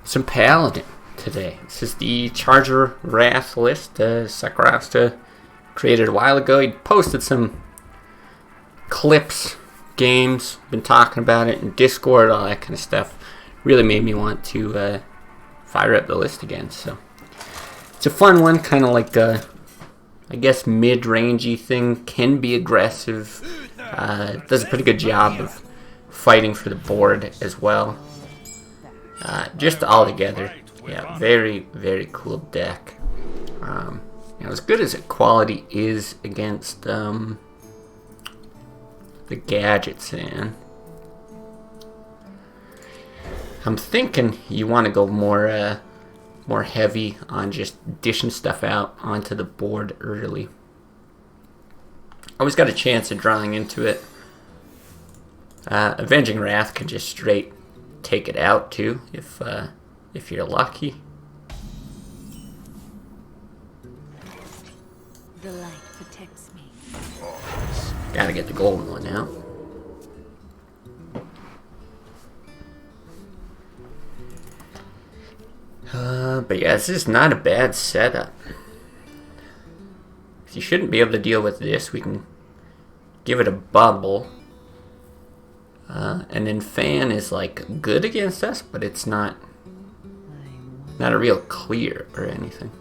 some Paladin today. This is the Charger Wrath list Sakurasta created a while ago. He posted some clips, games, been talking about it in Discord, all that kind of stuff. Really made me want to fire up the list again. So it's a fun one, kind of like a, I guess, mid-rangey thing. Can be aggressive. Does a pretty good job of fighting for the board as well. Just all together, yeah, very, very cool deck. As good as its quality is against the gadgets, in, I'm thinking you want to go more heavy on just dishing stuff out onto the board early. Always got a chance of drawing into it. Avenging Wrath can just straight take it out too, if you're lucky. The light protects me. Gotta get the golden one out. But yeah, this is not a bad setup. You shouldn't be able to deal with this. We can give it a bubble. And then Fan is like good against us, but it's not a real clear or anything.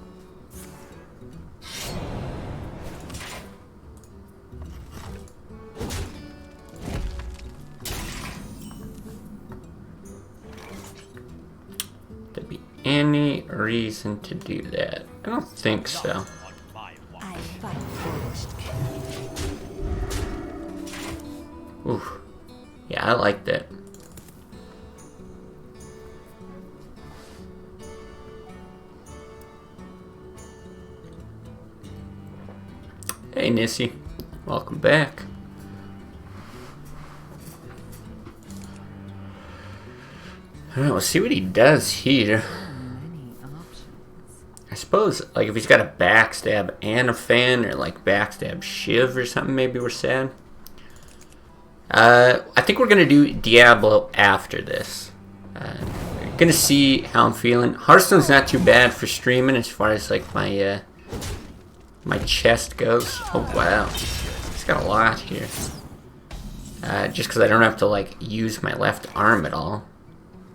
There'd be any reason to do that? I don't think so. Oof. Yeah, I like that. Hey Nissy, welcome back. Alright, we'll see what he does here. I suppose, like, if he's got a backstab and a Fan, or like backstab Shiv or something, maybe we're sad. I think we're gonna do Diablo after this. Gonna see how I'm feeling. Hearthstone's not too bad for streaming as far as like my my chest goes. Oh wow, it's got a lot here. Just because I don't have to like use my left arm at all.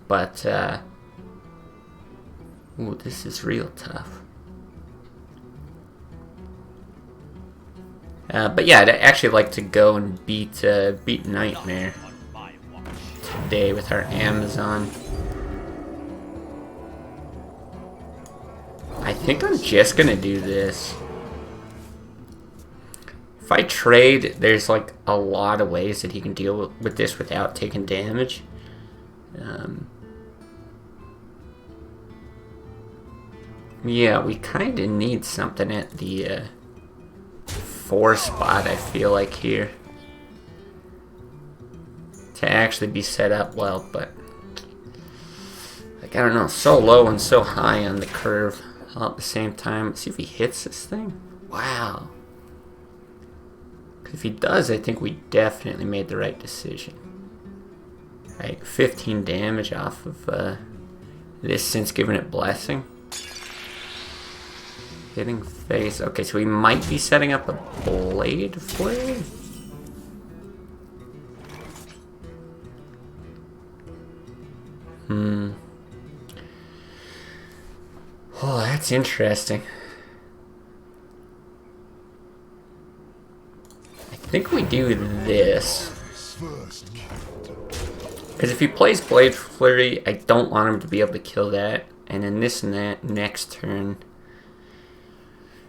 But ooh, this is real tough. But yeah, I'd actually like to go and beat Nightmare today with our Amazon. I think I'm just gonna do this. If I trade, there's like a lot of ways that he can deal with this without taking damage. Yeah, we kind of need something at the 4 spot, I feel like, here to actually be set up well, but like, I don't know, so low and so high on the curve all at the same time. Let's see if he hits this thing. Wow. If he does, I think we definitely made the right decision. Right, 15 damage off of this since giving it Blessing. Hitting face. Okay, so we might be setting up a Blade Flare. Oh, that's interesting. I think we do this. Because if he plays Blade Flurry, I don't want him to be able to kill that. And then this and that next turn.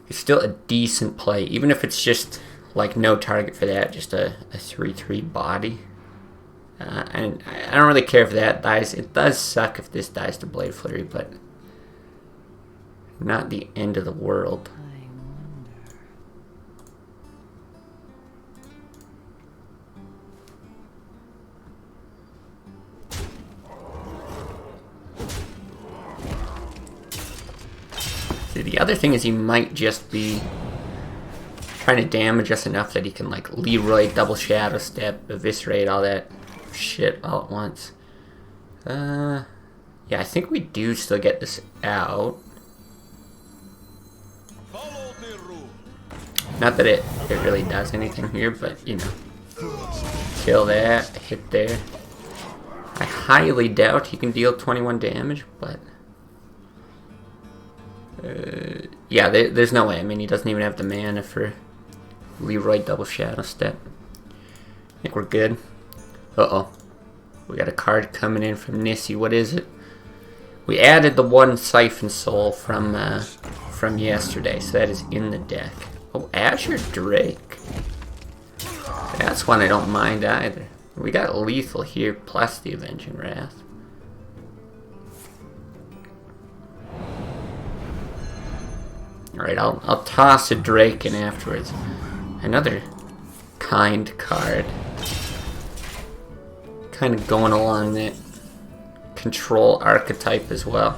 It's still a decent play, even if it's just like no target for that, just a 3/3 body. And I don't really care if that dies. It does suck if this dies to Blade Flurry, but not the end of the world. The other thing is he might just be trying to damage us enough that he can like Leroy, double shadow step, eviscerate all that shit all at once. Yeah, I think we do still get this out. Not that it really does anything here, but, you know. Kill that, hit there. I highly doubt he can deal 21 damage, but... yeah, there's no way. I mean, he doesn't even have the mana for Leroy Double Shadow Step. I think we're good. Uh-oh. We got a card coming in from Nissi. What is it? We added the one Siphon Soul from yesterday, so that is in the deck. Oh, Azure Drake. That's one I don't mind either. We got Lethal here, plus the Avenging Wrath. Alright, I'll toss a Drake in afterwards. Another kind card. Kind of going along that control archetype as well.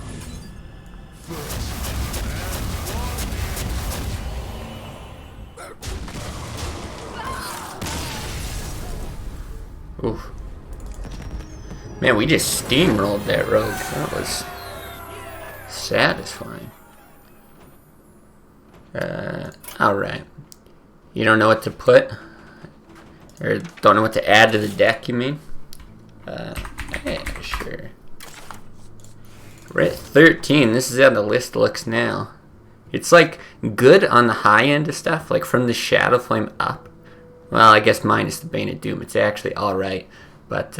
Oof. Man, we just steamrolled that rogue. That was satisfying. Alright. You don't know what to put? Or don't know what to add to the deck, you mean? Yeah, sure. We're at 13. This is how the list looks now. It's like good on the high end of stuff, like from the Shadow Flame up. Well, I guess minus the Bane of Doom, it's actually alright. But,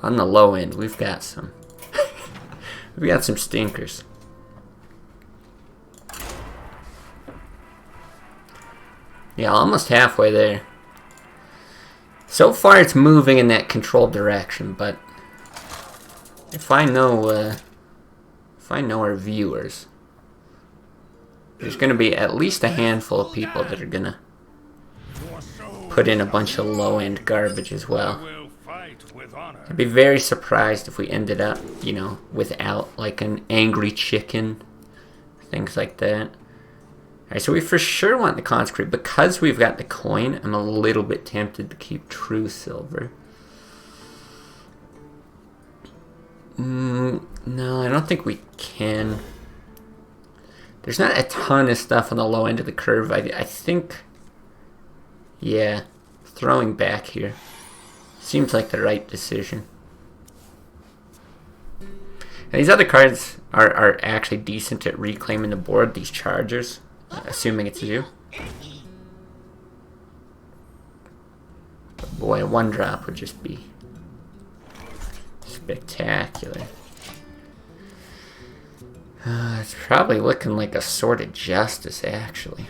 on the low end, we've got some... we've got some stinkers. Yeah, almost halfway there. So far, it's moving in that controlled direction, but... If I know our viewers, there's going to be at least a handful of people that are going to put in a bunch of low-end garbage as well. I'd be very surprised if we ended up, you know, without like an angry chicken, things like that. Alright, so we for sure want the Consecrate. Because we've got the coin, I'm a little bit tempted to keep True Silver. No, I don't think we can. There's not a ton of stuff on the low end of the curve. I think, yeah, throwing back here seems like the right decision. And these other cards are actually decent at reclaiming the board, these Chargers, assuming it's you. But boy, a 1-drop would just be spectacular. It's probably looking like a Sword of Justice, actually.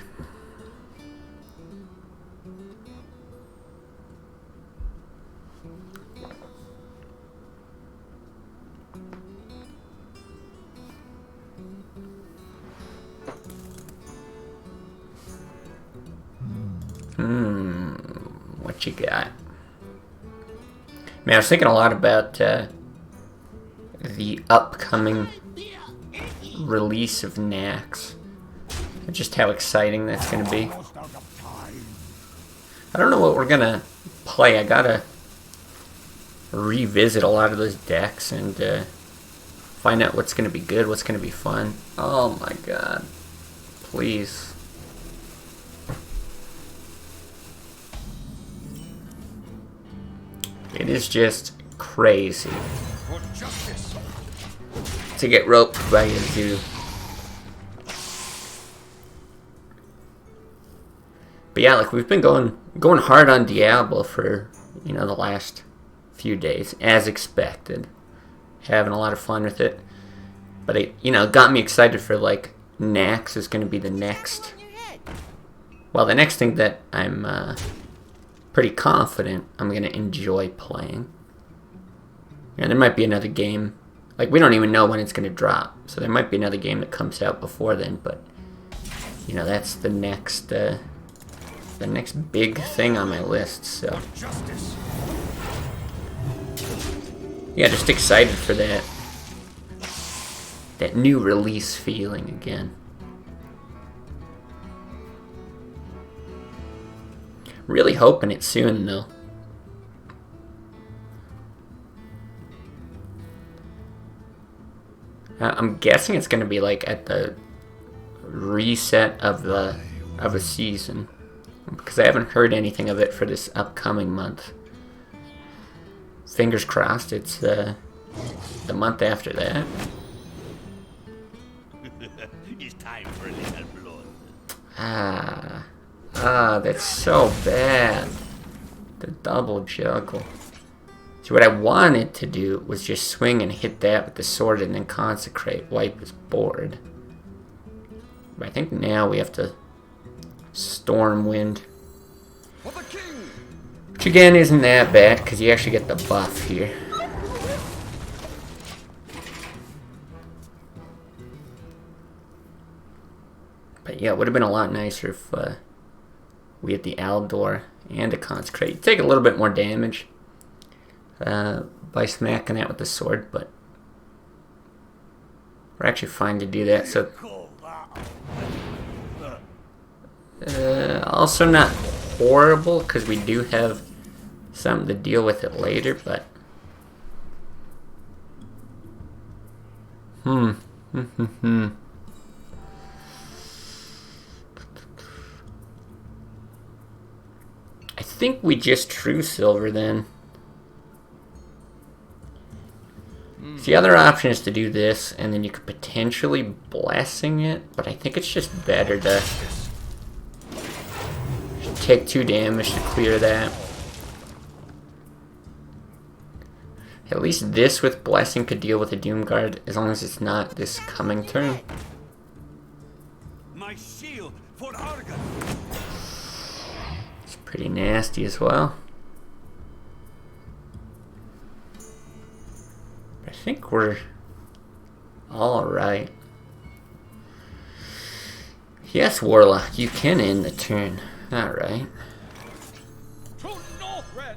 What you got? Man, I was thinking a lot about the upcoming release of Nax. Just how exciting that's going to be. I don't know what we're going to play. I gotta revisit a lot of those decks and find out what's going to be good, what's going to be fun. Oh my god. Please. It is just crazy to get roped by a Zoo. But yeah, like we've been going hard on Diablo for, you know, the last few days, as expected. Having a lot of fun with it. But it, you know, got me excited for like Nax is going to be the next. Well, the next thing that I'm pretty confident I'm going to enjoy playing. And there might be another game. Like, we don't even know when it's going to drop. So there might be another game that comes out before then. But, you know, that's the next big thing on my list. So, yeah, just excited for that. That new release feeling again. Really hoping it's soon, though. I'm guessing it's going to be like at the reset of a season, because I haven't heard anything of it for this upcoming month. Fingers crossed it's the month after that. It's time for a little blood. That's so bad. The double juggle. So what I wanted to do was just swing and hit that with the sword and then consecrate, wipe his board. But I think now we have to Stormwind. Which again isn't that bad, because you actually get the buff here. But yeah, it would have been a lot nicer if we had the Aldor and a Consecrate. You take a little bit more damage by smacking that with the sword, but we're actually fine to do that. So also not horrible, because we do have something to deal with it later, but I think we just True Silver then. So the other option is to do this, and then you could potentially Blessing it, but I think it's just better to take 2 damage to clear that. At least this with Blessing could deal with a Doomguard, as long as it's not this coming turn. My shield for Argon. It's pretty nasty as well. I think we're alright. Yes, Warlock, you can end the turn. Alright. To Northrend,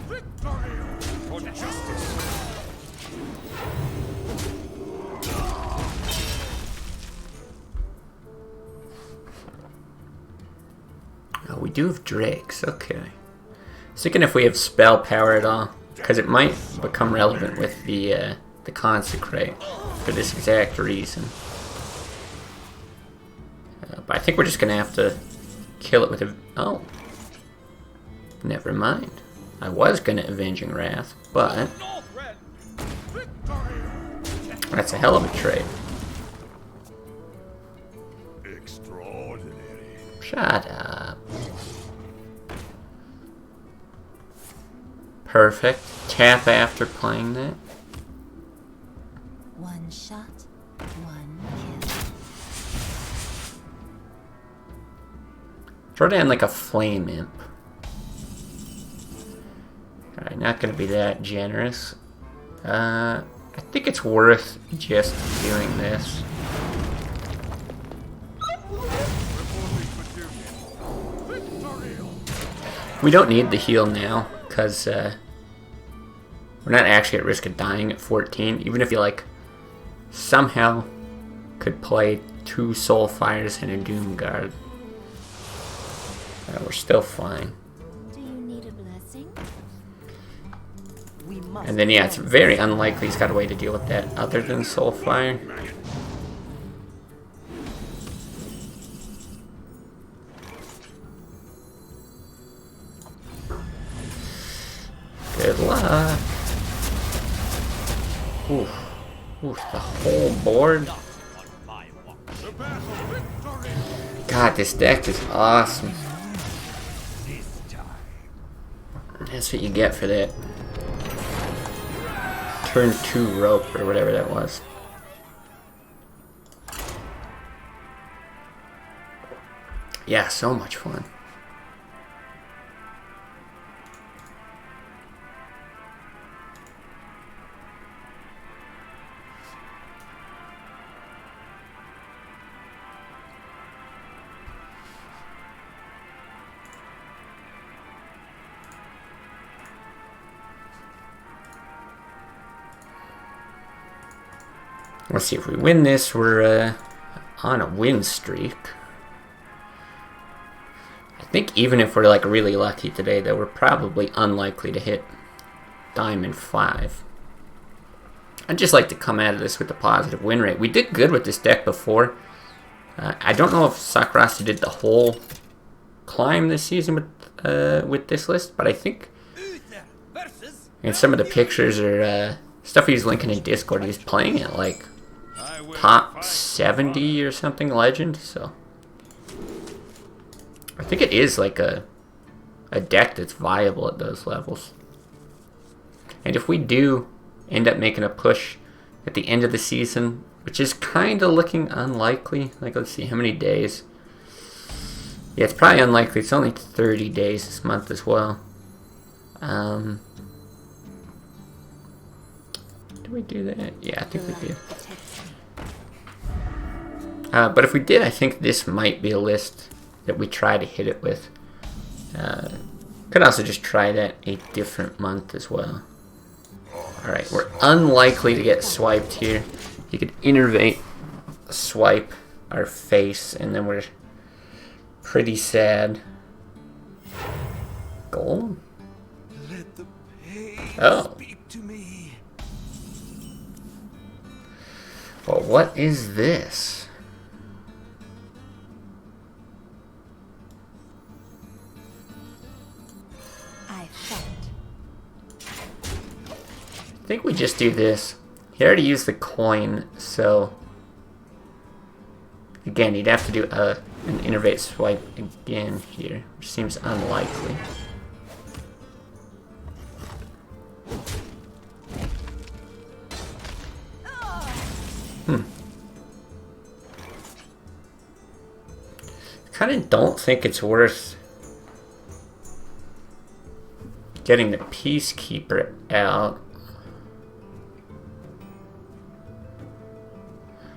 victory for justice. Oh, we do have Drakes, okay. I was thinking if we have spell power at all, because it might become relevant with the Consecrate for this exact reason. But I think we're just gonna have to kill it with a... Oh. Never mind. I was gonna Avenging Wrath, but... That's a hell of a trade. Extraordinary. Shut up. Perfect. Tap after playing that. One shot, one kill. Throw down like a Flame Imp. Alright, not gonna be that generous. I think it's worth just doing this. We don't need the heal now, because we're not actually at risk of dying at 14. Even if you like somehow could play 2 Soul Fires and a Doomguard, we're still fine. Do you need a blessing? And then yeah, it's very unlikely he's got a way to deal with that other than Soul Fire. Good luck. Oof. Oof, the whole board. God, this deck is awesome. That's what you get for that. Turn 2 rope or whatever that was. Yeah, so much fun. Let's see, if we win this, we're on a win streak. I think even if we're like really lucky today, though, we're probably unlikely to hit Diamond 5. I'd just like to come out of this with a positive win rate. We did good with this deck before. I don't know if Sakurasta did the whole climb this season with this list, but I think in some of the pictures or stuff he's linking in Discord, he's playing it like top 70 or something legend, so I think it is like a deck that's viable at those levels. And if we do end up making a push at the end of the season, which is kind of looking unlikely, like let's see how many days. Yeah, it's probably unlikely. It's only 30 days this month as well. Do we do that? Yeah, I think we do. But if we did, I think this might be a list that we try to hit it with. Could also just try that a different month as well. Alright, we're unlikely to get swiped here. You could innervate, swipe our face, and then we're pretty sad. Gold? Let the pain speak to me. Well, what is this? I think we just do this. He already used the coin, so again, you'd have to do an innervate swipe again here, which seems unlikely. Kind of don't think it's worth getting the Peacekeeper out.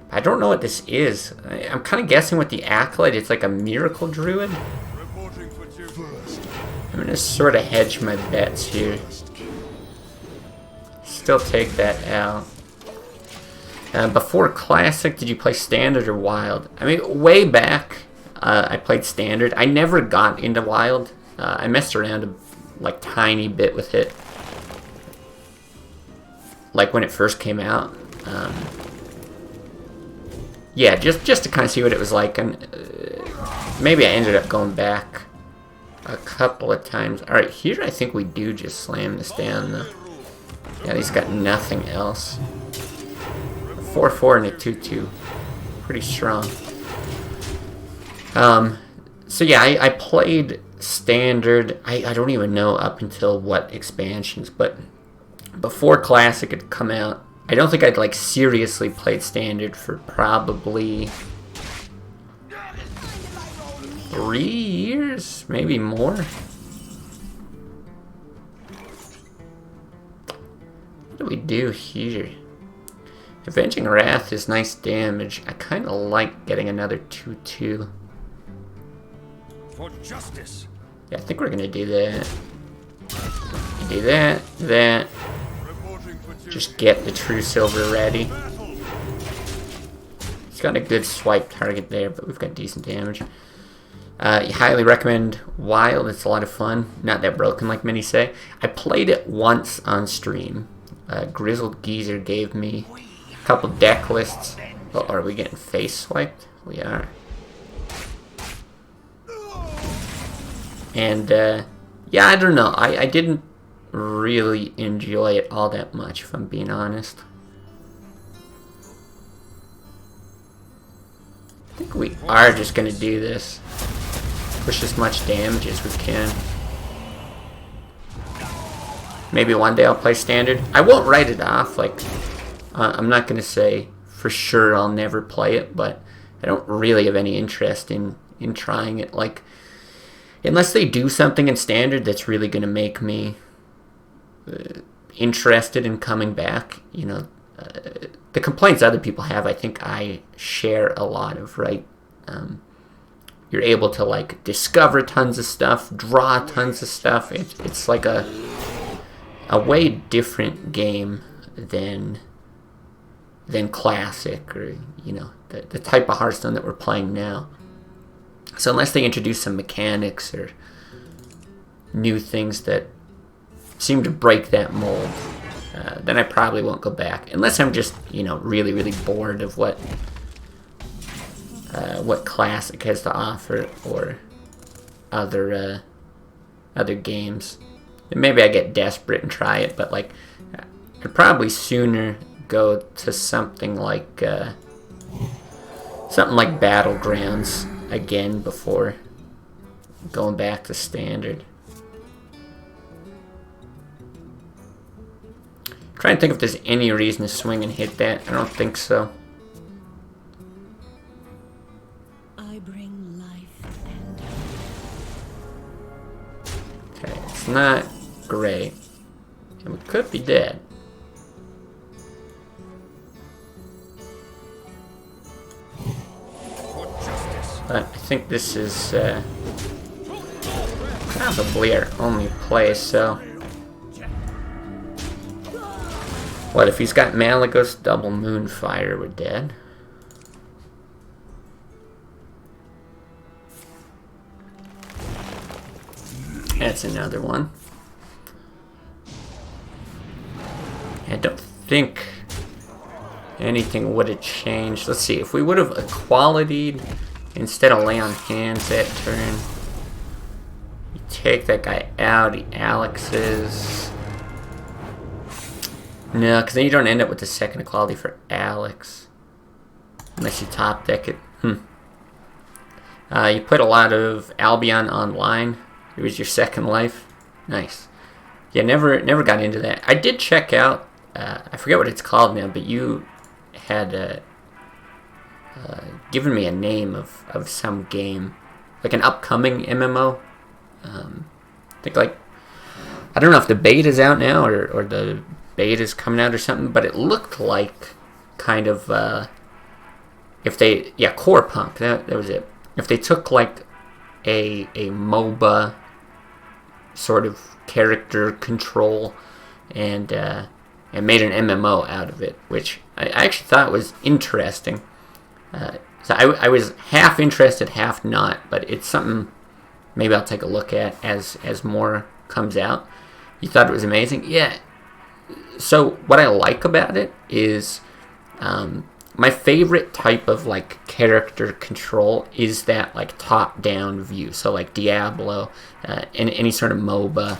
I don't know what this is. I'm kind of guessing with the Acolyte, it's like a Miracle Druid. I'm going to sort of hedge my bets here. Still take that out. Before Classic, did you play Standard or Wild? I mean, way back, I played Standard. I never got into Wild. I messed around a like tiny bit with it, like when it first came out. Yeah, just to kind of see what it was like, and maybe I ended up going back a couple of times. All right, here I think we do just slam this down though. Yeah, he's got nothing else. 4/4 and a 2/2, pretty strong. So yeah, I played Standard. I don't even know up until what expansions, but before Classic had come out, I don't think I'd like seriously played Standard for probably 3 years, maybe more. What do we do here? Avenging Wrath is nice damage. I kind of like getting another 2/2. For justice. Yeah, I think we're gonna do that. Do that. Just get the True Silver ready. It's got a good swipe target there, but we've got decent damage. You highly recommend Wild. It's a lot of fun. Not that broken like many say. I played it once on stream. Grizzled Geezer gave me a couple deck lists. Oh, are we getting face swiped? We are. And yeah, I don't know. I didn't really enjoy it all that much, if I'm being honest. I think we are just gonna do this. Push as much damage as we can. Maybe one day I'll play Standard. I won't write it off. Like, I'm not gonna say for sure I'll never play it, but I don't really have any interest in trying it. Like, unless they do something in Standard that's really gonna make me interested in coming back, you know. The complaints other people have, I think I share a lot of, right? You're able to like discover tons of stuff, draw tons of stuff. It's like a way different game than Classic, or you know, the type of Hearthstone that we're playing now. So unless they introduce some mechanics or new things that seem to break that mold, then I probably won't go back. Unless I'm just, you know, really, really bored of what Classic has to offer, or other games. And maybe I get desperate and try it, but like, I'd probably sooner go to something like Battlegrounds again before going back to Standard. Try and think if there's any reason to swing and hit that. I don't think so. I bring life and Okay, it's not great. And we could be dead. But I think this is probably our only play, so... What, if he's got Malagos double Moonfire, we're dead? That's another one. I don't think anything would have changed. Let's see, if we would have equality'd instead of lay on hands that turn, you take that guy out, he Alex's. No, because then you don't end up with the second equality for Alex. Unless you top deck it. You put a lot of Albion online. It was your second life. Nice. Yeah, never got into that. I did check out, I forget what it's called now, but you had given me a name of some game. Like an upcoming MMO. I think like, I don't know if the beta's out now or the beta's coming out or something, but it looked like kind of, if they, yeah, Core Punk, that was it. If they took like a MOBA sort of character control and made an MMO out of it, which I actually thought was interesting. So I was half interested, half not, but it's something maybe I'll take a look at as more comes out. You thought it was amazing? Yeah. So what I like about it is my favorite type of like character control is that like top-down view. So like Diablo, and any sort of MOBA.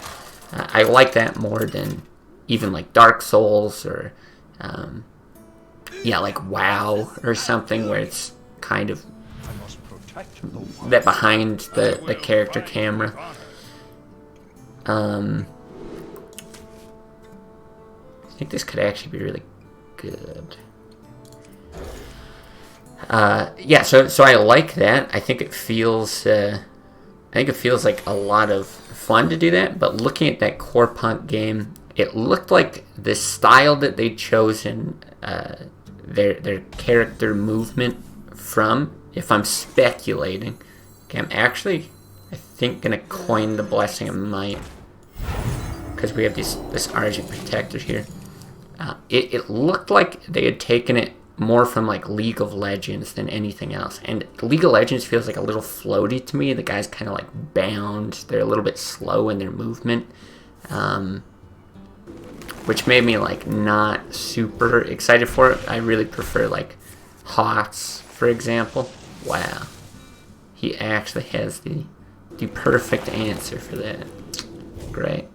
I like that more than even like Dark Souls or yeah, like WoW or something where it's kind of that behind the character camera. I think this could actually be really good. Yeah, so I like that. I think it feels like a lot of fun to do that. But looking at that Core Punk game, it looked like the style that they'd chosen their character movement from. If I'm speculating, okay, I'm actually, I think, gonna coin the Blessing of Might because we have this Argent Protector here. It looked like they had taken it more from like League of Legends than anything else. And League of Legends feels like a little floaty to me. The guys kind of like bound. They're a little bit slow in their movement. Which made me like not super excited for it. I really prefer like Hots, for example. Wow. He actually has the perfect answer for that. Great.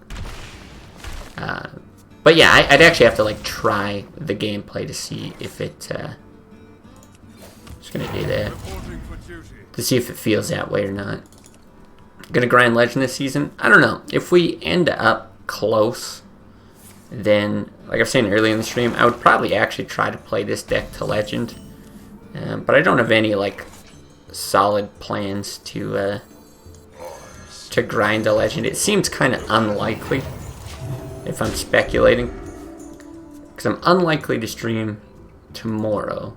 But yeah, I'd actually have to like try the gameplay to see if it, just gonna do that, to see if it feels that way or not. Gonna grind Legend this season? I don't know. If we end up close, then, like I was saying earlier in the stream, I would probably actually try to play this deck to Legend. But I don't have any like solid plans to grind a Legend. It seems kind of unlikely, if I'm speculating, because I'm unlikely to stream tomorrow.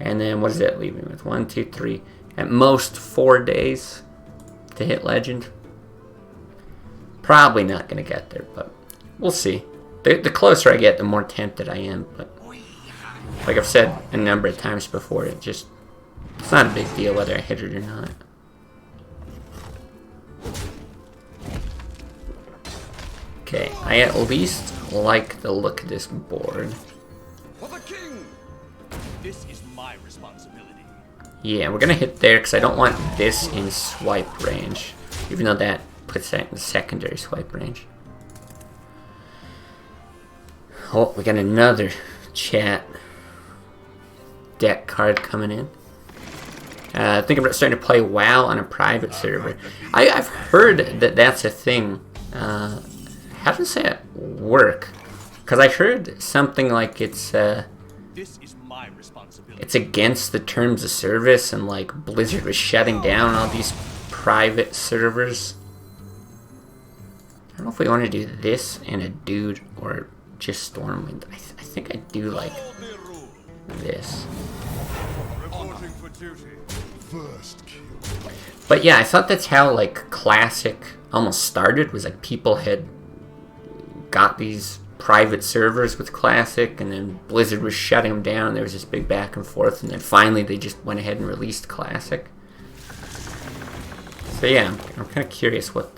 And then what does that leave me with? 1, 2, 3, at most 4 days to hit Legend. Probably not going to get there, but we'll see. The closer I get, the more tempted I am. But like I've said a number of times before, it's not a big deal whether I hit it or not. Okay, I at least don't like the look of this board. For the king. This is my responsibility. Yeah, we're gonna hit there because I don't want this in swipe range, even though that puts that in secondary swipe range. Oh, we got another chat deck card coming in. I think I'm starting to play WoW on a private server. I've heard that that's a thing. How does that work? Because I heard something like it's This is my responsibility. it's against the terms of service, and like Blizzard was shutting down all these private servers. I don't know if we want to do this and a dude or just Stormwind. I think I do like this. Reporting for duty. First kill. But yeah, I thought that's how like Classic almost started, was like people had got these private servers with Classic, and then Blizzard was shutting them down, and there was this big back and forth, and then finally they just went ahead and released Classic. So yeah, I'm kind of curious what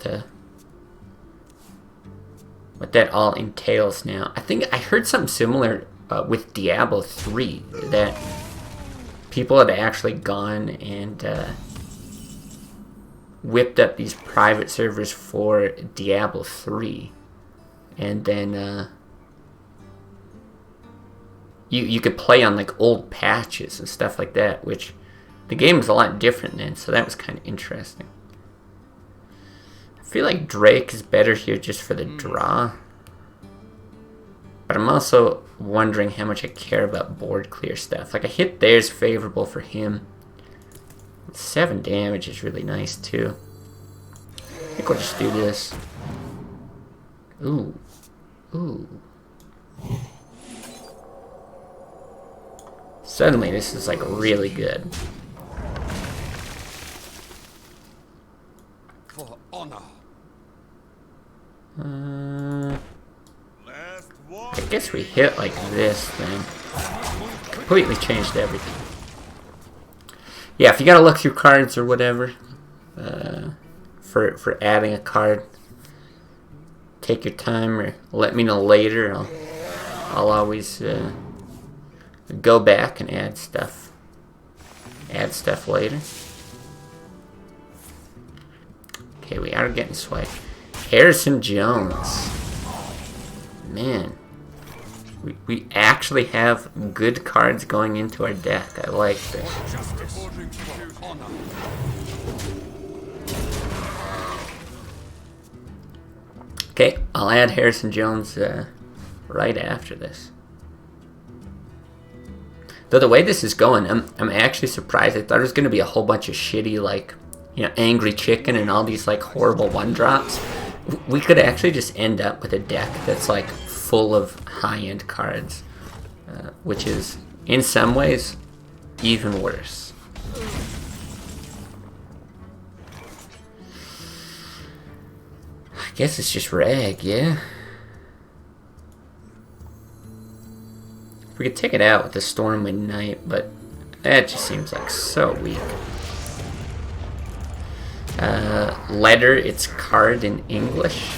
that all entails now. I think I heard something similar with Diablo 3, that people had actually gone and whipped up these private servers for Diablo 3, and then you could play on like old patches and stuff like that, which the game was a lot different then, so that was kind of interesting. I feel like Drake is better here just for the draw, but I'm also wondering how much I care about board clear stuff. Like a hit there is favorable for him. 7 damage is really nice too. I think we'll just do this. Ooh. Ooh. Suddenly this is like really good. For honor. I guess we hit like this then. Completely changed everything. Yeah, if you gotta look through cards or whatever, for adding a card, take your time or let me know later. I'll always go back and add stuff. Add stuff later. Okay, we are getting swiped. Harrison Jones. Man. We actually have good cards going into our deck. I like this. Okay, I'll add Harrison Jones right after this. Though the way this is going, I'm actually surprised. I thought it was going to be a whole bunch of shitty, like, you know, Angry Chicken and all these like horrible 1-drops. We could actually just end up with a deck that's like full of high-end cards, which is in some ways even worse. I guess it's just Rag, yeah. We could take it out with the Stormwind Knight, but that just seems like so weak. Letter, it's card in English.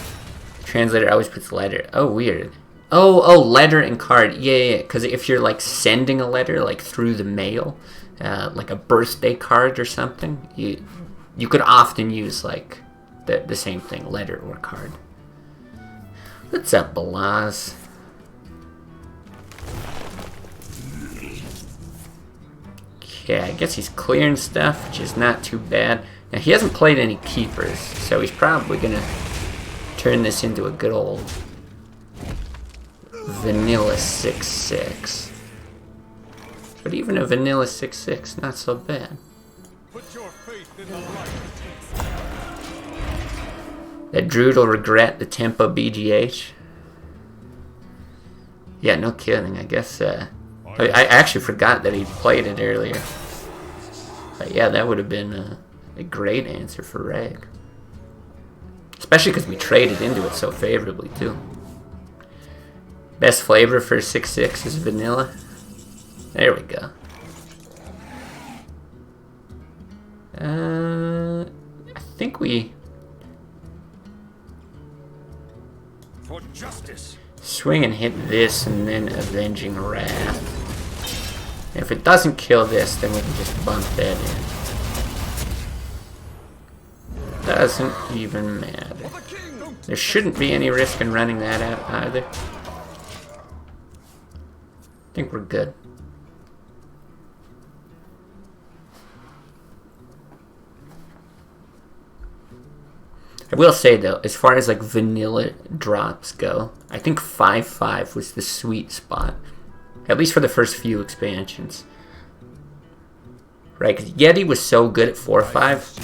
The translator always puts letter. Oh, weird. Oh, letter and card. Yeah. Because if you're like sending a letter like through the mail, like a birthday card or something, you could often use like the same thing, letter or card. What's up, Balaz? Okay, I guess he's clearing stuff, which is not too bad. Now, he hasn't played any keepers, so he's probably going to turn this into a good old vanilla 6/6. But even a vanilla 6/6, not so bad. Put your faith in the light. That Druid will regret the tempo BGH. Yeah, no kidding. I guess I actually forgot that he played it earlier. But yeah, that would have been a great answer for Rag. Especially because we traded into it so favorably, too. Best flavor for 6/6 is vanilla. There we go. I think we... For justice. swing and hit this and then Avenging Wrath. If it doesn't kill this, then we can just bump that in. Doesn't even matter. There shouldn't be any risk in running that out either. I think we're good. I will say though, as far as like vanilla drops go, I think 5/5 was the sweet spot. At least for the first few expansions. Right, because Yeti was so good at 4/5.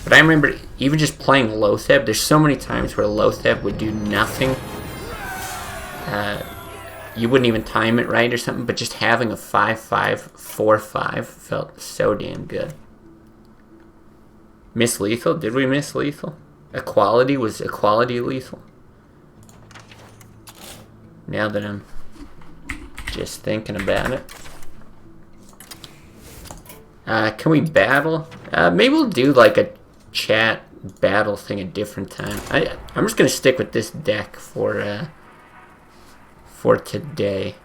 But I remember even just playing Lotheb, there's so many times where Lotheb would do nothing. You wouldn't even time it right or something, but just having a 5/5, 4/5 felt so damn good. Miss Lethal? Did we miss Lethal? Equality? Was Equality lethal? Now that I'm just thinking about it. Can we battle? Maybe we'll do like a chat battle thing a different time. I'm just gonna stick with this deck for today.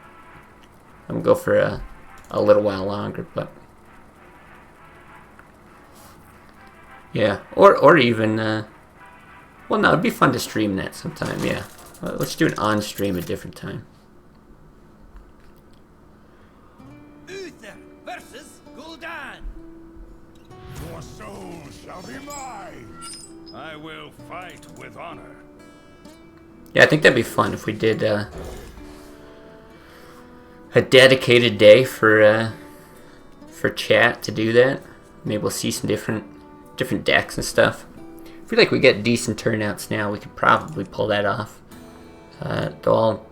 I'm gonna go for a little while longer, but yeah, or even well, no, it'd be fun to stream that sometime. Yeah, let's do it on stream a different time. Uther versus Gul'dan. Your soul shall be mine. I will fight with honor. Yeah, I think that'd be fun if we did a dedicated day for chat to do that. Maybe we'll see some different decks and stuff. I feel like we get decent turnouts now. We could probably pull that off. Though I'll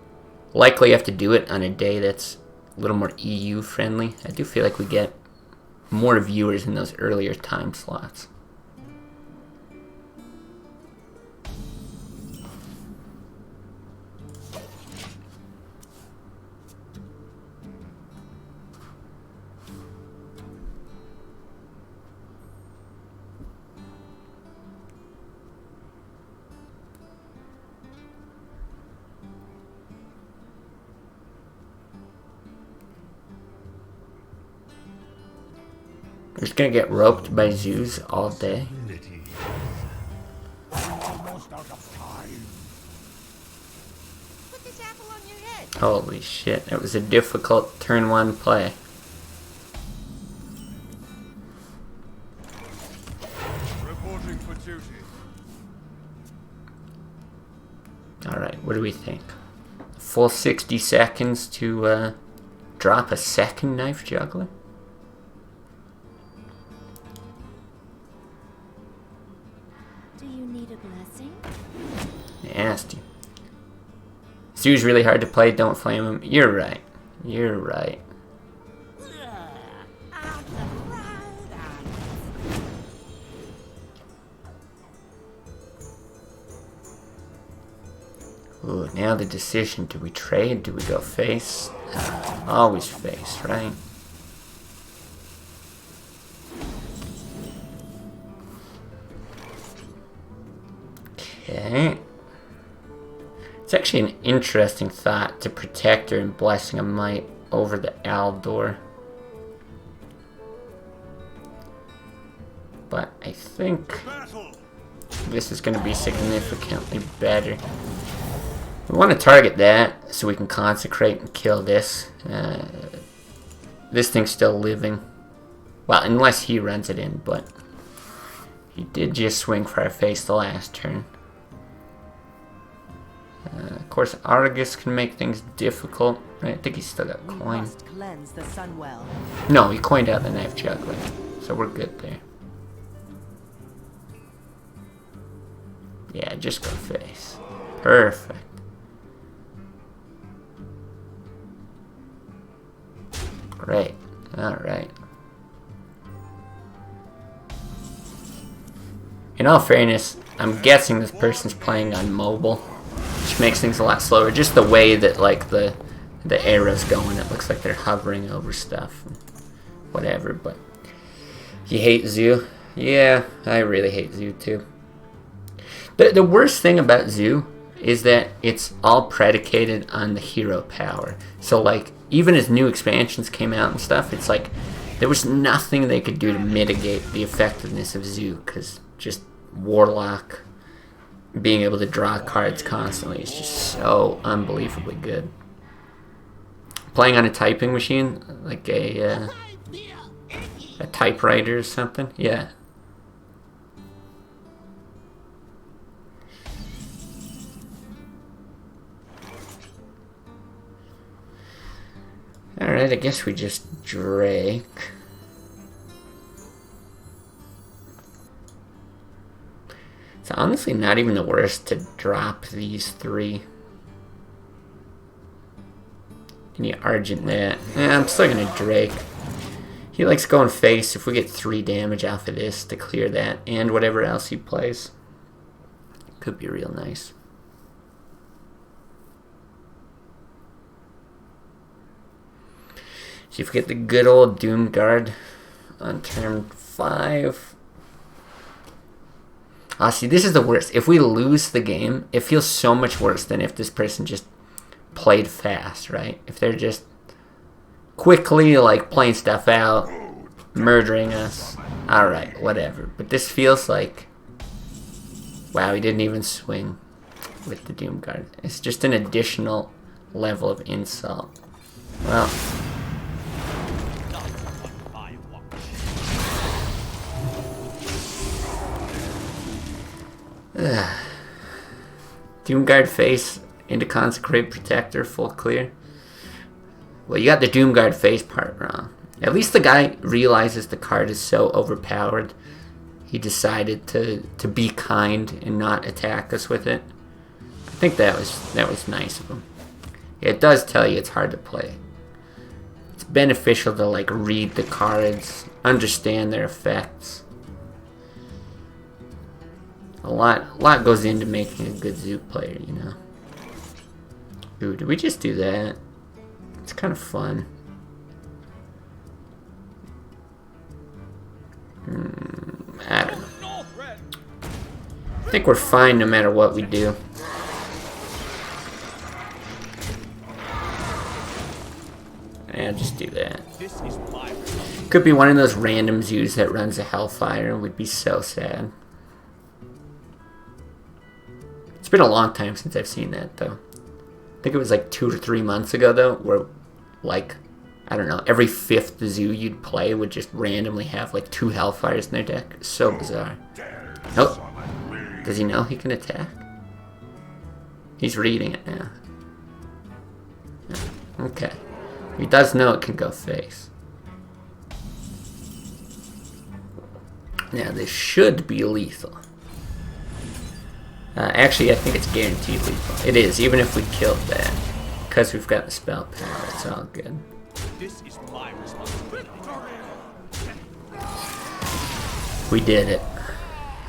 likely have to do it on a day that's a little more EU friendly. I do feel like we get more viewers in those earlier time slots. We're just gonna get roped by zoos all day. Almost out of time. Put this apple on your head. Holy shit, that was a difficult turn 1 play. Reporting for duty. Alright, what do we think? Full 60 seconds to drop a second Knife Juggler? Do you need a blessing? Nasty. Zoo's really hard to play, don't flame him. You're right. You're right. Ooh, now the decision. Do we trade? Do we go face? Always face, right? Okay. It's actually an interesting thought to Protector and Blessing of Might over the Aldor. But I think this is going to be significantly better. We want to target that so we can consecrate and kill this. This thing's still living. Well, unless he runs it in, but he did just swing for our face the last turn. Of course, Argus can make things difficult. Right? I think he's still got coin. Must cleanse the sun well. No, he coined out the Knife Juggler, so we're good there. Yeah, just go face. Perfect. Great. Alright. In all fairness, I'm guessing this person's playing on mobile, which makes things a lot slower. Just the way that like the arrow's going, it looks like they're hovering over stuff. Whatever, but you hate Zoo? Yeah, I really hate Zoo too. The worst thing about Zoo is that it's all predicated on the hero power. So like, even as new expansions came out and stuff, it's like there was nothing they could do to mitigate the effectiveness of Zoo, because just Warlock being able to draw cards constantly is just so unbelievably good. Playing on a typing machine, like a typewriter or something, yeah. Alright, I guess we just Drake. It's honestly not even the worst to drop these 3. And you Argent that. I'm still gonna Drake. He likes going face. If we get 3 damage off of this to clear that and whatever else he plays, could be real nice. So if we get the good old Doom Guard on turn 5. See, this is the worst. If we lose the game, it feels so much worse than if this person just played fast, right? If they're just quickly, like, playing stuff out, murdering us, alright, whatever. But this feels like, wow, he didn't even swing with the Doom Guard. It's just an additional level of insult. Well, Doomguard face into Consecrate Protector, full clear. Well, you got the Doomguard face part wrong. At least the guy realizes the card is so overpowered, he decided to be kind and not attack us with it. I think that was nice of him. It does tell you it's hard to play. It's beneficial to like read the cards, understand their effects. A lot goes into making a good Zoo player, you know. Ooh, did we just do that? It's kind of fun. I don't know. I think we're fine no matter what we do. Yeah, just do that. Could be one of those random Zoos that runs a Hellfire and would be so sad. It's been a long time since I've seen that, though. I think it was like 2 to 3 months ago, though, where, like, I don't know, every 5th Zoo you'd play would just randomly have, like, 2 Hellfires in their deck. So bizarre. Oh, does he know he can attack? He's reading it now. Okay. He does know it can go face. Now, this should be lethal. Actually, I think it's guaranteed lethal. It is, even if we killed that. Because we've got the spell power, it's all good. This is my responsibility. We did it.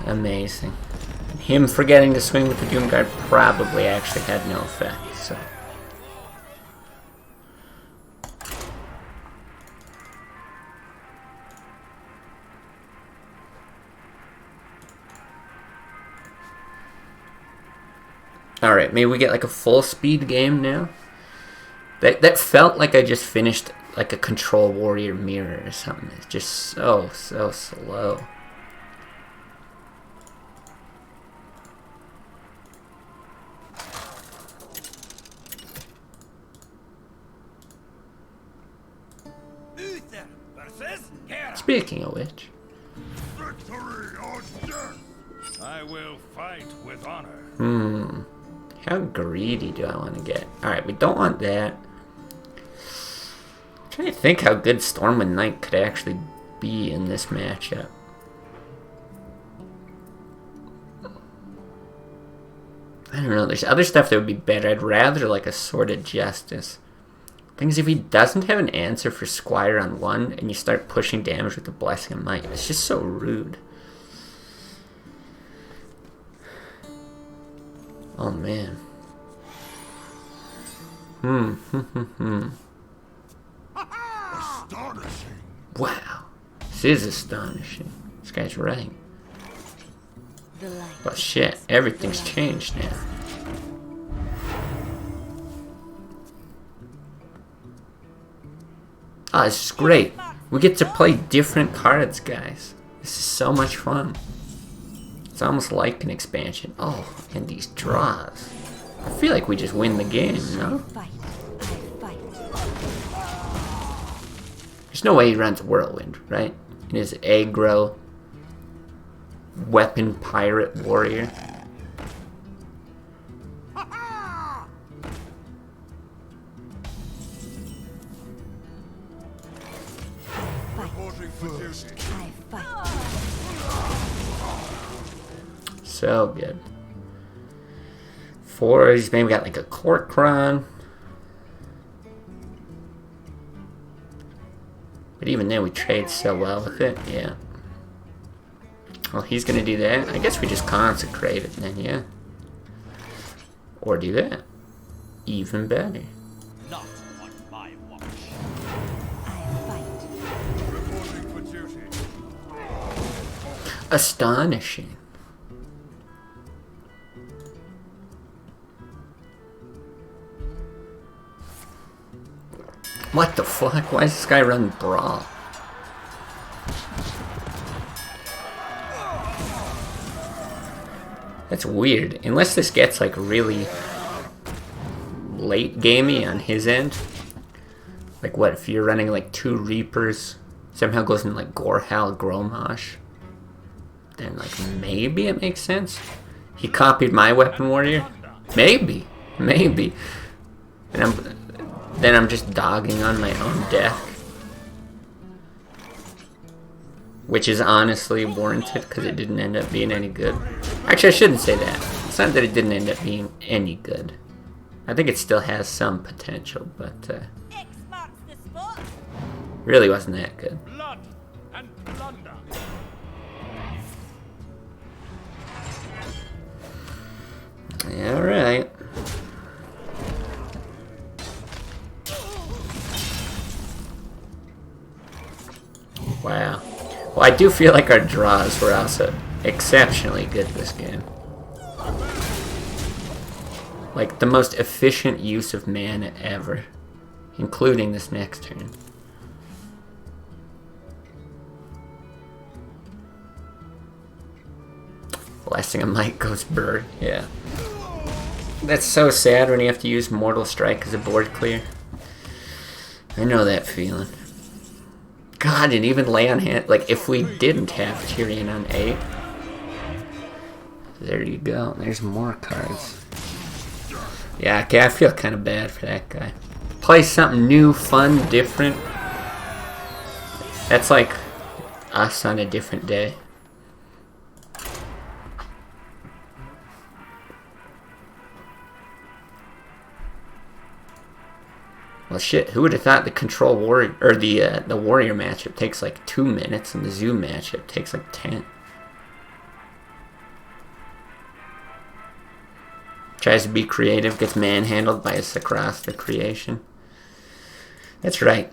Amazing. And him forgetting to swing with the Doomguard probably actually had no effect, so. Alright, maybe we get like a full speed game now. That felt like I just finished like a Control Warrior Mirror or something. It's just so slow. Speaking of which, I will fight with honor. How greedy do I want to get? Alright, we don't want that. I'm trying to think how good Stormwind Knight could actually be in this matchup. I don't know, there's other stuff that would be better. I'd rather like a Sword of Justice. Things if he doesn't have an answer for Squire on 1 and you start pushing damage with the Blessing of Might, it's just so rude. Oh man. Astonishing. Wow. This is astonishing. This guy's right. But shit, everything's changed now. Oh, this is great. We get to play different cards, guys. This is so much fun. It's almost like an expansion. Oh, and these draws. I feel like we just win the game, no? There's no way he runs Whirlwind, right? In his aggro weapon pirate warrior. So good. 4, he's maybe got like a Court Cron. But even then we trade so well with it, yeah. Well, he's gonna do that. I guess we just consecrate it then, yeah. Or do that. Even better. Not on my watch. Reporting for duty. Astonishing. What the fuck? Why does this guy run Brawl? That's weird. Unless this gets like really late gamey on his end. Like what if you're running like 2 Reapers, somehow goes in like Gorhal Gromosh, then like maybe it makes sense. He copied my weapon warrior? Maybe. Maybe. And then I'm just dogging on my own deck. Which is honestly warranted because it didn't end up being any good. Actually, I shouldn't say that. It's not that it didn't end up being any good. I think it still has some potential, but X marks the spot. really wasn't that good. Blood and plunder. Alright. Wow. Well, I do feel like our draws were also exceptionally good this game. Like, the most efficient use of mana ever. Including this next turn. Blasting a Might goes bird, yeah. That's so sad when you have to use Mortal Strike as a board clear. I know that feeling. God, and even lay on hand. Like, if we didn't have Tyrion on 8. There you go. There's more cards. Yeah, okay, I feel kind of bad for that guy. Play something new, fun, different. That's like us on a different day. Well, shit, who would have thought the Control Warrior, or the Warrior matchup takes like 2 minutes and the Zoo matchup takes like 10. Tries to be creative, gets manhandled by a Sakrasta creation. That's right.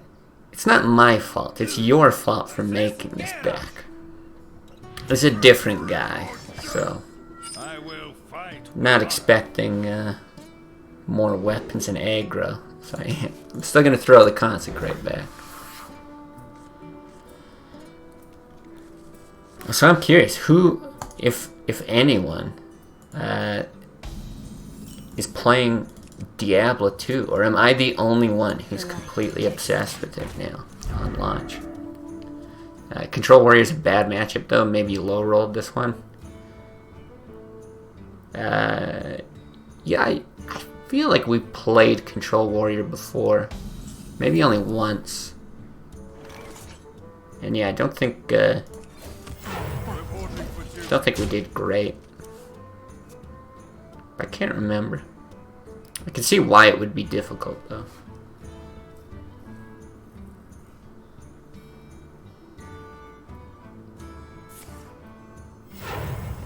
It's not my fault, it's your fault for making this deck. It's a different guy, so I will fight. not expecting more weapons and aggro. So I'm still gonna throw the Consecrate back. So I'm curious, who, if anyone, is playing Diablo 2, or am I the only one who's completely obsessed with it now on launch? Control Warrior is a bad matchup though. Maybe you low rolled this one. Yeah, I feel like we played Control Warrior before, maybe only once. And yeah, I don't think we did great. I can't remember. I can see why it would be difficult though.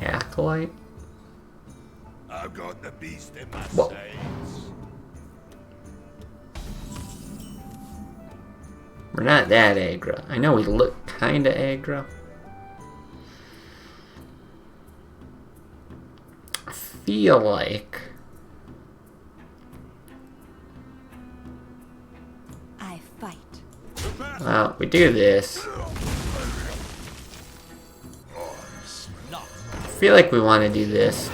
Acolyte? I've got the beast in my Whoa. sights. We're not that aggro. I know we look kinda aggro. I feel like I fight. Well, we do this. I feel like we want to do this.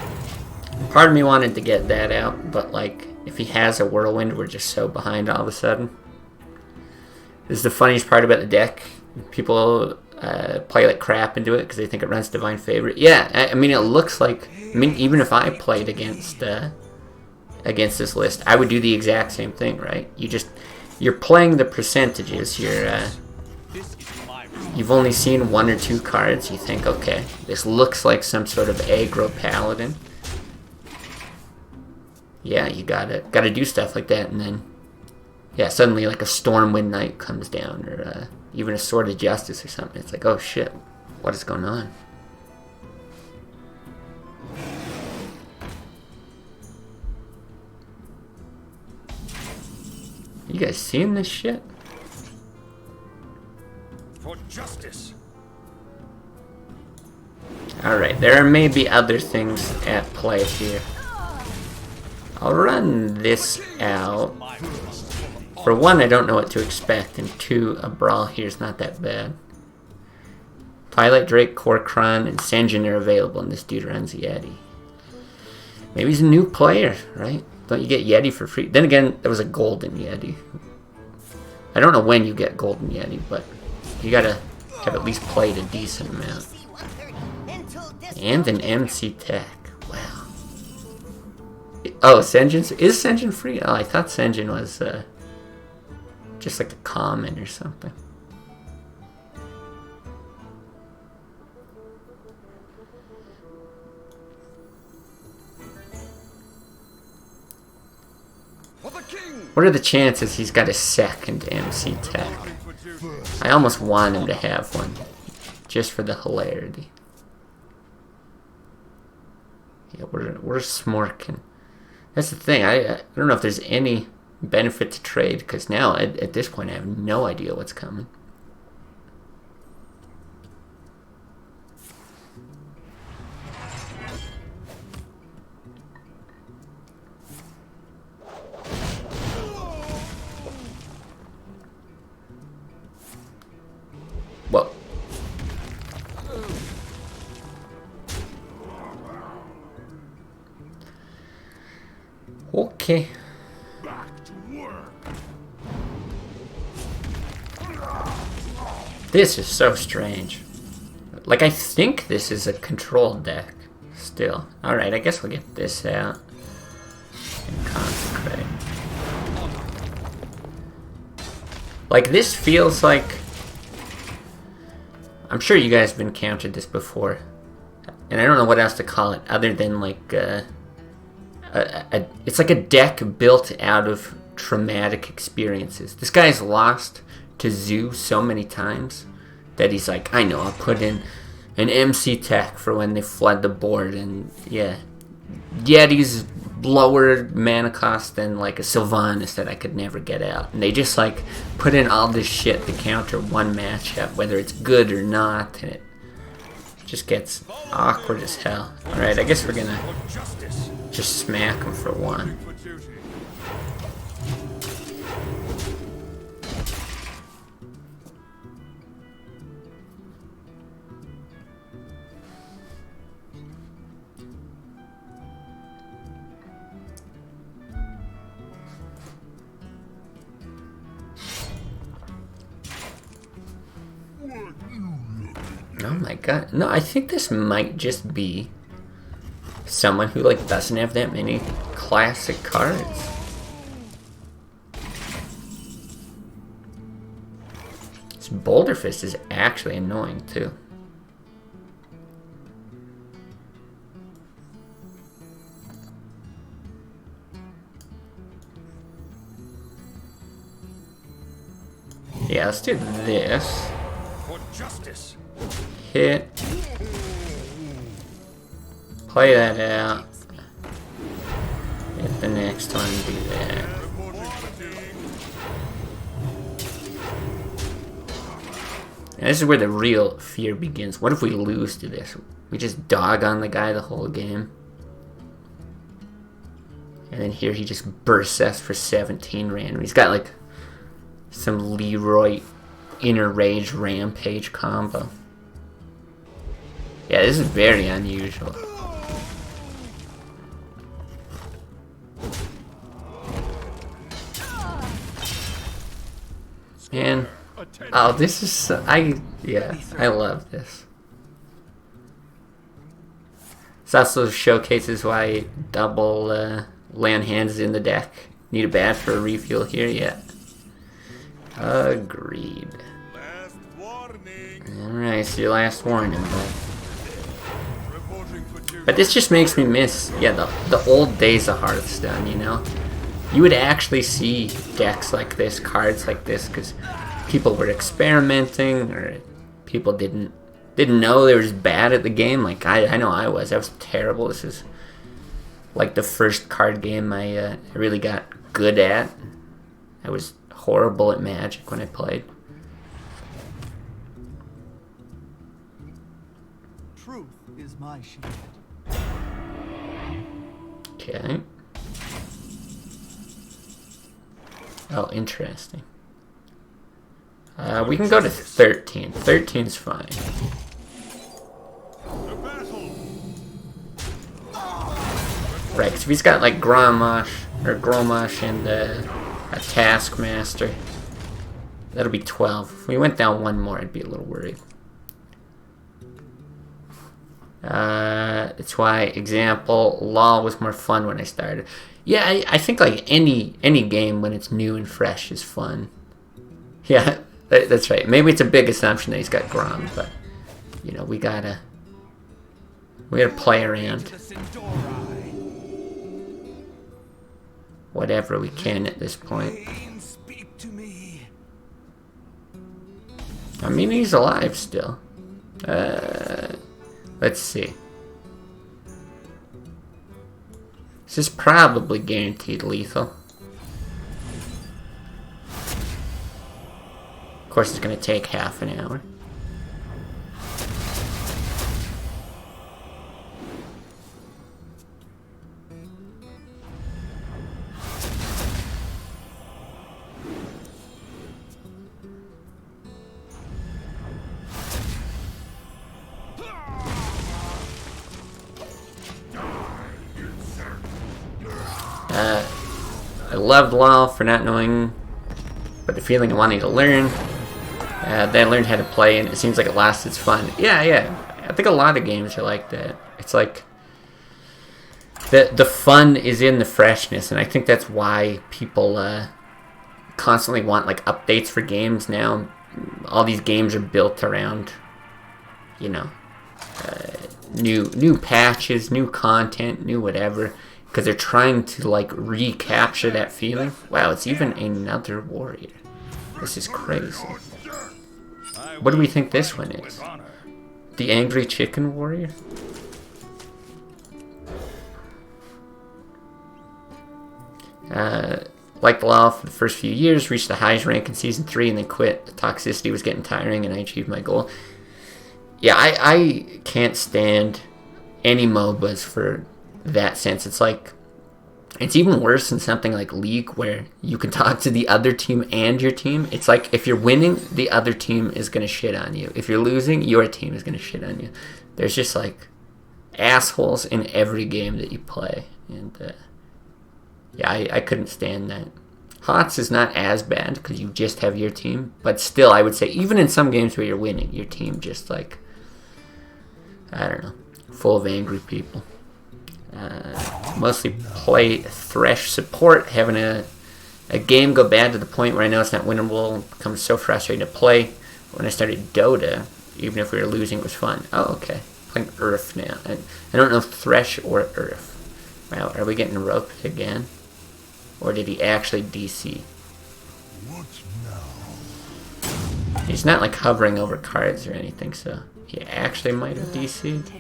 Part of me wanted to get that out, but like, if he has a whirlwind, we're just so behind all of a sudden. This is the funniest part about the deck. People play like crap into it because they think it runs Divine Favorite. Yeah, I mean, it looks like... I mean, even if I played against this list, I would do the exact same thing, right? You're playing the percentages. You've only seen 1 or 2 cards. You think, okay, this looks like some sort of aggro Paladin. Yeah, you gotta do stuff like that, and then, yeah, suddenly like a Stormwind Knight comes down, or even a Sword of Justice or something. It's like, oh shit, what is going on? You guys seeing this shit? For justice. Alright, there may be other things at play here. I'll run this out. For one, I don't know what to expect, and two, a brawl here is not that bad. Twilight Drake, Korkron, and Senjin are available, and this dude runs Yeti. Maybe he's a new player, right? Don't you get Yeti for free? Then again, there was a Golden Yeti. I don't know when you get Golden Yeti, but you gotta have at least played a decent amount. And an MC Tech. Wow. Oh, Senjin? Is Senjin free? Oh, I thought Senjin was just like a common or something. What are the chances he's got a second MC Tech? I almost want him to have one, just for the hilarity. Yeah, we're smorking. That's the thing. I don't know if there's any benefit to trade, because now at this point I have no idea what's coming. Whoa. Okay. This is so strange. Like, I think this is a controlled deck still. Alright, I guess we'll get this out and consecrate. Like, this feels like... I'm sure you guys have encountered this before. And I don't know what else to call it other than like... it's like a deck built out of traumatic experiences. This guy's lost to Zoo so many times that he's like, I know, I'll put in an MC Tech for when they flood the board, and yeah, Yeti's lower mana cost than like a Sylvanas that I could never get out, and they just like put in all this shit to counter one matchup, whether it's good or not, and it just gets awkward as hell. Alright, I guess we're gonna just smack him for one. Oh my god. No, I think this might just be someone who like doesn't have that many classic cards. This Boulder Fist is actually annoying too. Yeah, let's do this. For justice. Hit. Play that out. Hit the next one, do that. And this is where the real fear begins. What if we lose to this? We just dog on the guy the whole game. And then here he just bursts us for 17 random. He's got like some Leroy Inner Rage Rampage combo. Yeah, this is very unusual. Man, oh, this is so, I love this. This also showcases why double land hands is in the deck. Need a bat for a refuel here, yeah. Agreed. Last warning. Alright, so your last warning, but this just makes me miss, yeah, the old days of Hearthstone, you know? You would actually see decks like this, cards like this, because people were experimenting, or people didn't know they were just bad at the game. Like, I know I was terrible. This is like the first card game I really got good at. I was horrible at Magic when I played. Truth is my shield. Okay. Oh, interesting. We can go to 13. 13's fine. Right, because if he's got like Gromosh and a Taskmaster, that'll be 12. If we went down one more, I'd be a little worried. That's why, example, LoL was more fun when I started. Yeah, I think like any game when it's new and fresh is fun. Yeah, that's right. Maybe it's a big assumption that he's got Grom, but you know, we gotta play around whatever we can at this point. Speak to me. I mean, he's alive still. Let's see. This is probably guaranteed lethal. Of course, it's going to take half an hour. I loved LoL for not knowing, but the feeling of wanting to learn. Then I learned how to play, and it seems like it lost its fun. Yeah. I think a lot of games are like that. It's like the fun is in the freshness, and I think that's why people constantly want like updates for games now. All these games are built around, you know, new patches, new content, new whatever. Because they're trying to like recapture that feeling. Wow, it's even another warrior. This is crazy. What do we think this one is? The Angry Chicken Warrior? Like LoL for the first few years, reached the highest rank in Season 3 and then quit. The toxicity was getting tiring and I achieved my goal. Yeah, I can't stand any MOBAs for that sense. It's like, it's even worse than something like League where you can talk to the other team and your team. It's like if you're winning, the other team is going to shit on you. If you're losing, your team is going to shit on you. There's just like assholes in every game that you play. And yeah, I couldn't stand that. HOTS is not as bad because you just have your team. But still, I would say even in some games where you're winning, your team just like, I don't know, full of angry people. Mostly play Thresh support. Having a game go bad to the point where I know it's not winnable becomes so frustrating to play. When I started Dota, even if we were losing, it was fun. Oh, okay. Playing Earth now. I don't know Thresh or Earth. Wow, are we getting roped again? Or did he actually DC? He's not like hovering over cards or anything, so he actually might have DC'd.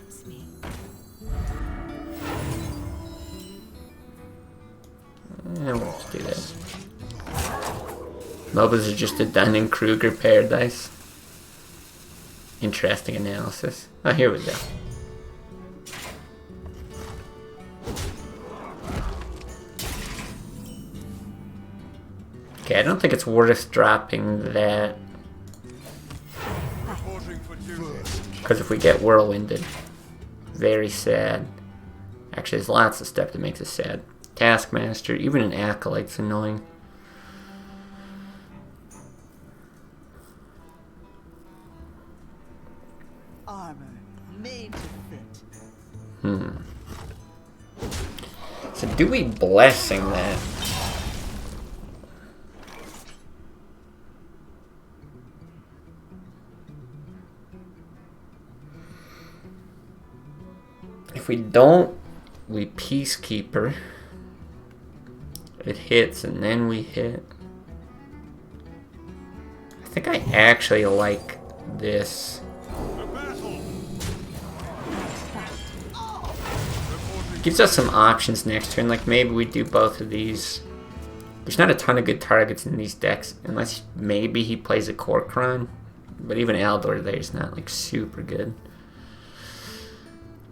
We'll just do that. MOBAs are just a Dunning-Kruger paradise. Interesting analysis. Oh, here we go. Okay, I don't think it's worth dropping that Reporting for duty. Because if we get whirlwinded, very sad. Actually, there's lots of stuff that makes us sad. Taskmaster, even an Acolyte's annoying. Armor made to fit. So do we blessing that? If we don't, we Peacekeeper. It hits and then we hit. I think I actually like this. Gives us some options next turn, like maybe we do both of these. There's not a ton of good targets in these decks, unless maybe he plays a Corcoran. But even Aldor there is not like super good.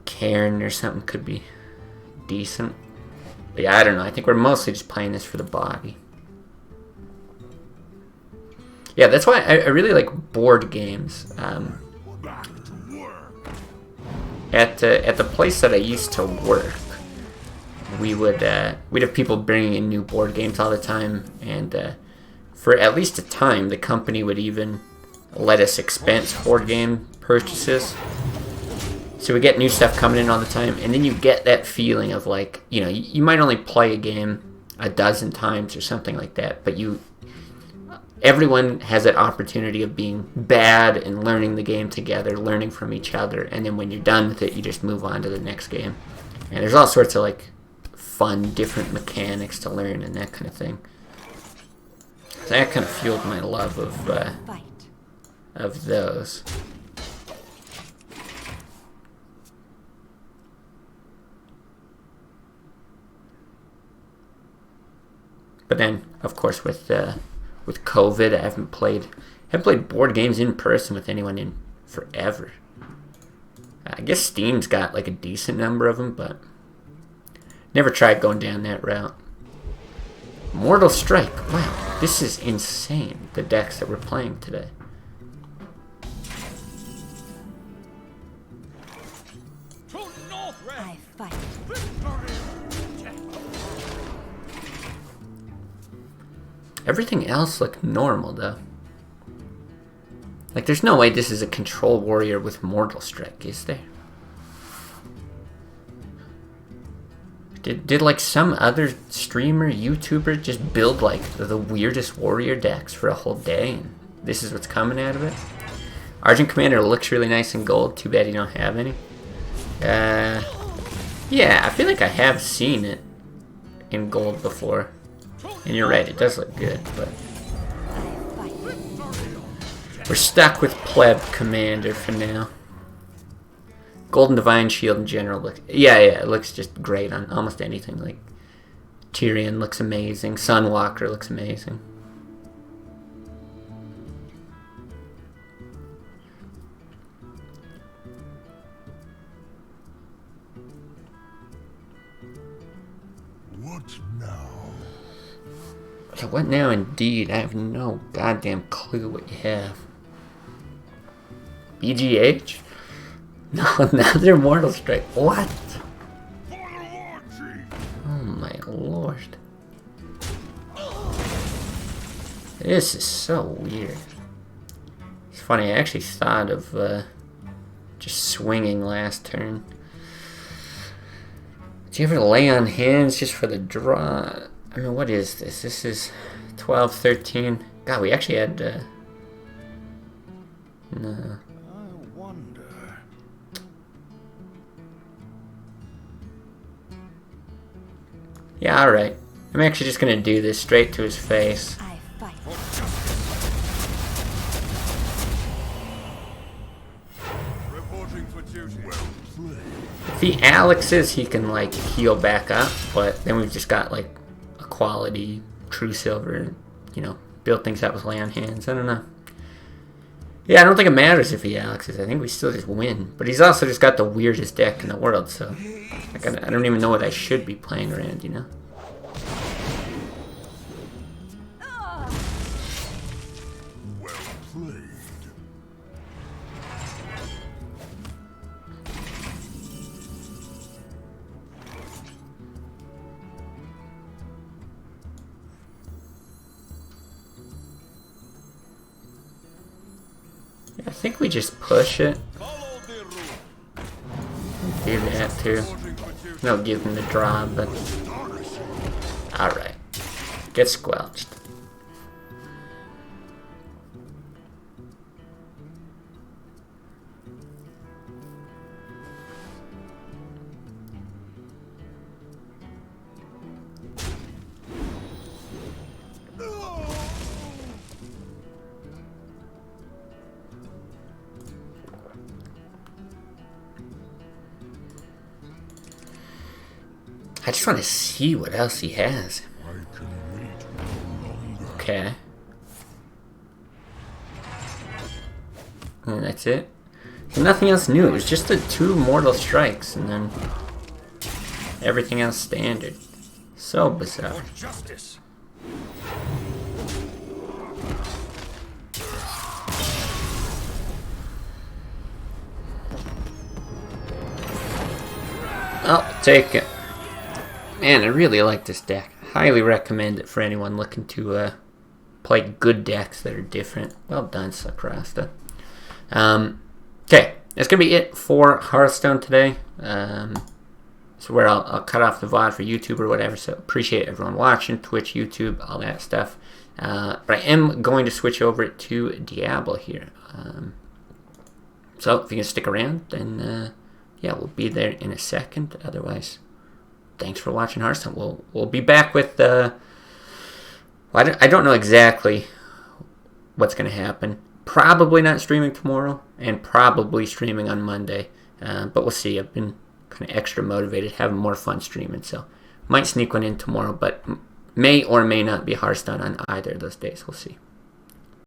Cairn or something could be decent. But yeah, I don't know. I think we're mostly just playing this for the body. Yeah, that's why I really like board games. At the place that I used to work, we'd have people bringing in new board games all the time, and for at least a time, the company would even let us expense board game purchases. So we get new stuff coming in all the time, and then you get that feeling of like, you know, you might only play a game a dozen times or something like that, but everyone has that opportunity of being bad and learning the game together, learning from each other, and then when you're done with it, you just move on to the next game. And there's all sorts of like fun, different mechanics to learn and that kind of thing. So that kind of fueled my love of those. But then, of course, with COVID, I haven't played board games in person with anyone in forever. I guess Steam's got like a decent number of them, but never tried going down that route. Mortal Strike. Wow, this is insane, the decks that we're playing today. I fight. Everything else looked normal, though. Like, there's no way this is a control warrior with Mortal Strike, is there? Did like some other streamer, YouTuber just build like the weirdest warrior decks for a whole day, and this is what's coming out of it? Argent Commander looks really nice in gold. Too bad you don't have any. Yeah, I feel like I have seen it in gold before. And you're right, it does look good, but we're stuck with Pleb Commander for now. Golden Divine Shield in general looks... Yeah, it looks just great on almost anything. Like, Tyrion looks amazing. Sunwalker looks amazing. What now? So what now indeed? I have no goddamn clue what you have. BGH? No, another Mortal Strike. What? Oh my lord. This is so weird. It's funny, I actually thought of just swinging last turn. Do you ever lay on hands just for the draw? I mean, what is this? This is 12, 13. God, we actually had... no. I wonder. Yeah, alright. I'm actually just gonna do this straight to his face. I fight. Reporting for duty. If he Alexes, he can, like, heal back up, but then we've just got, like, a quality True Silver and, you know, build things up with lay on hands. I don't know. Yeah, I don't think it matters if he Alexes. I think we still just win. But he's also just got the weirdest deck in the world, so... Like, I don't even know what I should be playing around, you know? Well played. I think we just push it. Follow the rule. Do that too. Reporting for duty. No, give him the draw, but alright. Get squelched. I just want to see what else he has. Okay. And that's it. Nothing else new. It was just the 2 mortal strikes, and then everything else standard. So bizarre. For justice. I'll take it. Man, I really like this deck. Highly recommend it for anyone looking to play good decks that are different. Well done, Sakrasta. Okay, that's going to be it for Hearthstone today. So where I'll cut off the VOD for YouTube or whatever. So appreciate everyone watching, Twitch, YouTube, all that stuff. But I am going to switch over to Diablo here. So if you can stick around, then yeah, we'll be there in a second. Otherwise, thanks for watching Hearthstone. We'll be back with well, I don't know exactly what's going to happen. Probably not streaming tomorrow, and probably streaming on Monday. But we'll see. I've been kind of extra motivated, having more fun streaming, so might sneak one in tomorrow, but may or may not be Hearthstone on either of those days. We'll see.